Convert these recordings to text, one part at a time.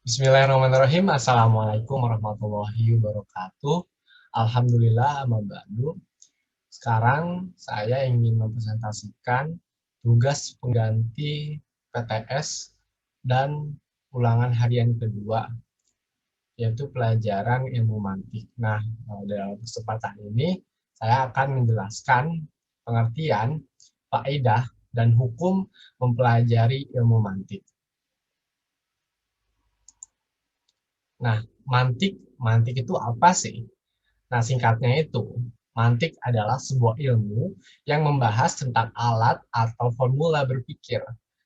Bismillahirrahmanirrahim. Assalamualaikum warahmatullahi wabarakatuh. Alhamdulillah, amma ba'du. Sekarang saya ingin mempresentasikan tugas pengganti PTS dan ulangan harian kedua, yaitu pelajaran ilmu mantik. Nah, dalam kesempatan ini saya akan menjelaskan pengertian, faedah, dan hukum mempelajari ilmu mantik. Nah, mantik itu apa sih? Nah, singkatnya itu, mantik adalah sebuah ilmu yang membahas tentang alat atau formula berpikir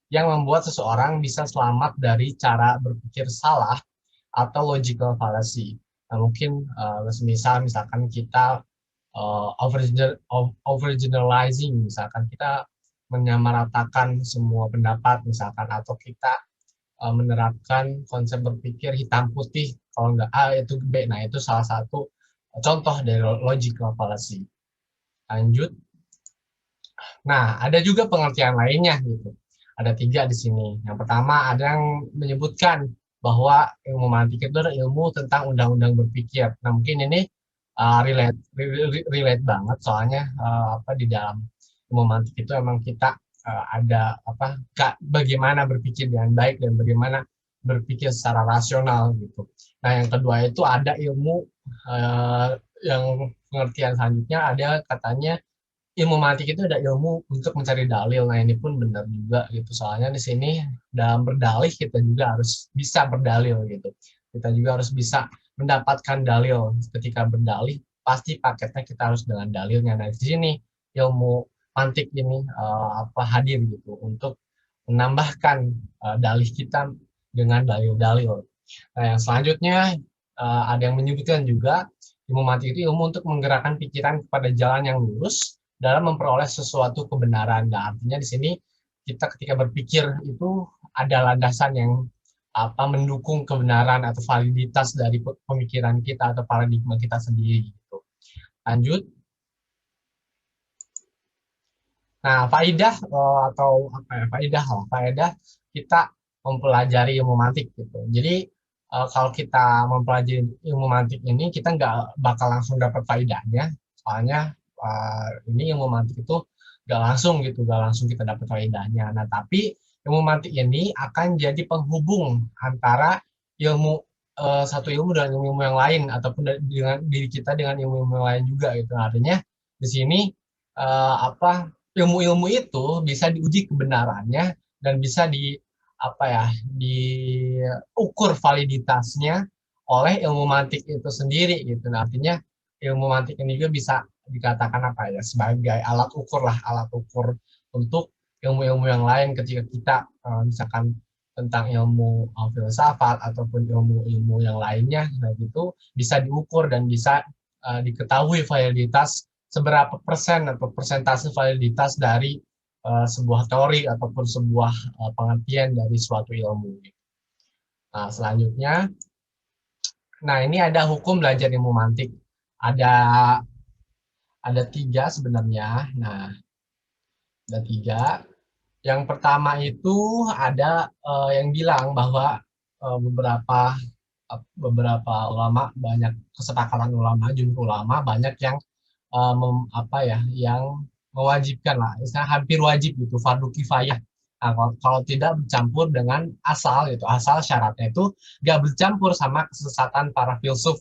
yang membuat seseorang bisa selamat dari cara berpikir salah atau logical fallacy. Nah, mungkin misalkan kita overgeneralizing, misalkan kita menyamaratakan semua pendapat, misalkan, atau kita menerapkan konsep berpikir hitam putih, kalau nggak A itu B. Nah, itu salah satu contoh dari logical fallacy. Lanjut. Nah, ada juga pengertian lainnya gitu. Ada tiga di sini. Yang pertama, ada yang menyebutkan bahwa ilmu mantik itu adalah ilmu tentang undang-undang berpikir. Nah, mungkin ini relate banget, soalnya di dalam ilmu mantik itu emang kita ada bagaimana berpikir dengan baik dan bagaimana berpikir secara rasional gitu. Nah, yang kedua itu ada ilmu yang pengertian selanjutnya, ada katanya ilmu mantik itu ada ilmu untuk mencari dalil. Nah, ini pun benar juga gitu. Soalnya di sini dalam berdalih kita juga harus bisa berdalil gitu. Kita juga harus bisa mendapatkan dalil. Ketika berdalih, pasti paketnya kita harus dengan dalilnya. Nah, di sini ilmu mantik ini hadir gitu untuk menambahkan dalih kita dengan dalil-dalil. Nah, yang selanjutnya ada yang menyebutkan juga ilmu mantik itu ilmu untuk menggerakkan pikiran kepada jalan yang lurus dalam memperoleh sesuatu kebenaran. Nah, artinya di sini kita ketika berpikir itu ada landasan yang mendukung kebenaran atau validitas dari pemikiran kita atau paradigma kita sendiri gitu. Lanjut. Nah, faidah atau apa ya? Faidah kita mempelajari ilmu mantik gitu. Jadi kalau kita mempelajari ilmu mantik ini kita nggak bakal langsung dapat faidahnya, soalnya ini ilmu mantik itu nggak langsung gitu, nggak langsung kita dapat faidahnya. Nah, tapi ilmu mantik ini akan jadi penghubung antara ilmu satu ilmu dengan ilmu yang lain, ataupun dengan diri kita dengan ilmu-ilmu yang lain juga gitu. Artinya di sini ilmu-ilmu itu bisa diuji kebenarannya dan bisa diukur validitasnya oleh ilmu mantik itu sendiri gitu. Nah, artinya ilmu mantik ini juga bisa dikatakan sebagai alat ukur lah, alat ukur untuk ilmu-ilmu yang lain ketika kita misalkan tentang ilmu filsafat ataupun ilmu-ilmu yang lainnya. Nah, itu bisa diukur dan bisa diketahui validitas seberapa persen atau persentase validitas dari sebuah teori ataupun sebuah pengertian dari suatu ilmu. Nah, selanjutnya, nah ini ada hukum belajar ilmu mantik. Ada ada tiga sebenarnya. Nah, ada tiga. Yang pertama itu ada yang bilang bahwa beberapa beberapa ulama, banyak kesepakatan ulama, jumhur ulama banyak yang yang mewajibkan lah, misalnya hampir wajib gitu, fardu kifayah. Nah, kalau tidak bercampur dengan asal gitu, asal syaratnya itu gak bercampur sama kesesatan para filsuf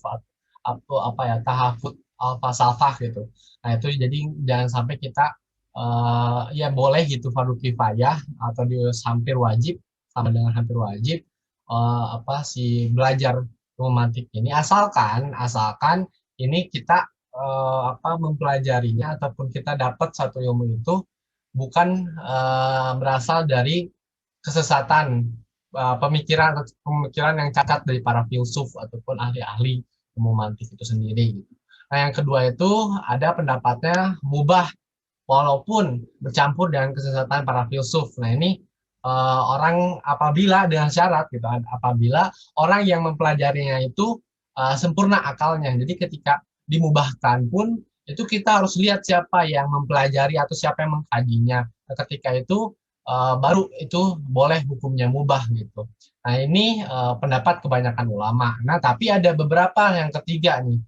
atau tahafut falsafah gitu. Nah, itu jadi jangan sampai kita ya boleh gitu fardu kifayah atau di hampir wajib, sama dengan hampir wajib si belajar romantik ini, asalkan asalkan ini kita mempelajarinya ataupun kita dapat satu ilmu itu bukan berasal dari kesesatan pemikiran atau pemikiran yang cacat dari para filsuf ataupun ahli-ahli ilmu mantik itu sendiri gitu. Nah, yang kedua itu ada pendapatnya mubah walaupun bercampur dengan kesesatan para filsuf. Nah, ini orang apabila dengan syarat gitu, apabila orang yang mempelajarinya itu sempurna akalnya. Jadi ketika dimubahkan pun itu kita harus lihat siapa yang mempelajari atau siapa yang mengkajinya. Nah, ketika itu baru itu boleh hukumnya mubah gitu. Nah ini pendapat kebanyakan ulama. Nah tapi ada beberapa yang ketiga nih,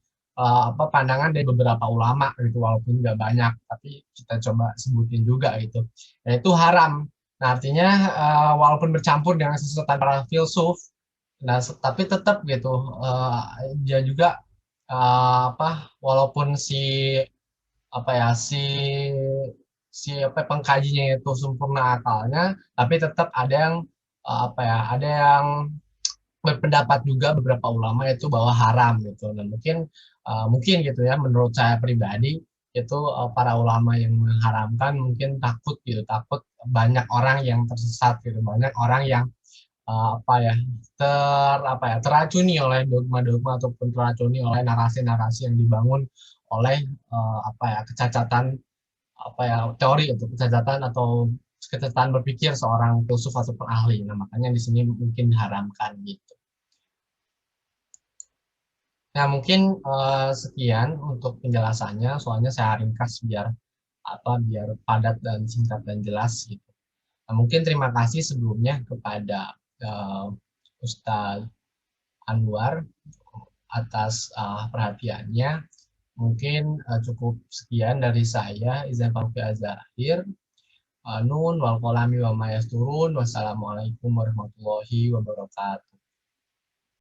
pandangan dari beberapa ulama gitu, walaupun nggak banyak, tapi kita coba sebutin juga gitu. Yaitu haram. Nah artinya walaupun bercampur dengan sesatan para filsuf, nah tapi tetap gitu dia juga walaupun apa ya si si pengkajinya itu sempurna akalnya, tapi tetap ada yang ada yang berpendapat juga beberapa ulama itu bahwa haram gitu. Nah mungkin gitu ya, menurut saya pribadi itu para ulama yang mengharamkan mungkin takut gitu, takut banyak orang yang tersesat gitu, banyak orang yang eh, apa ya teracuni oleh dogma-dogma ataupun teracuni oleh narasi-narasi yang dibangun oleh kecacatan teori untuk kecacatan atau kecacatan berpikir seorang filsuf atau ahli. Nah makanya di sini mungkin diharamkan gitu. Nah mungkin sekian untuk penjelasannya, soalnya saya ringkas biar padat dan singkat dan jelas gitu. Nah, mungkin terima kasih sebelumnya kepada uh, Ustadz Anwar atas perhatiannya. Mungkin cukup sekian dari saya. Izin pamit akhir. Nun wal kolami wa mayasturun. Wassalamualaikum warahmatullahi wabarakatuh.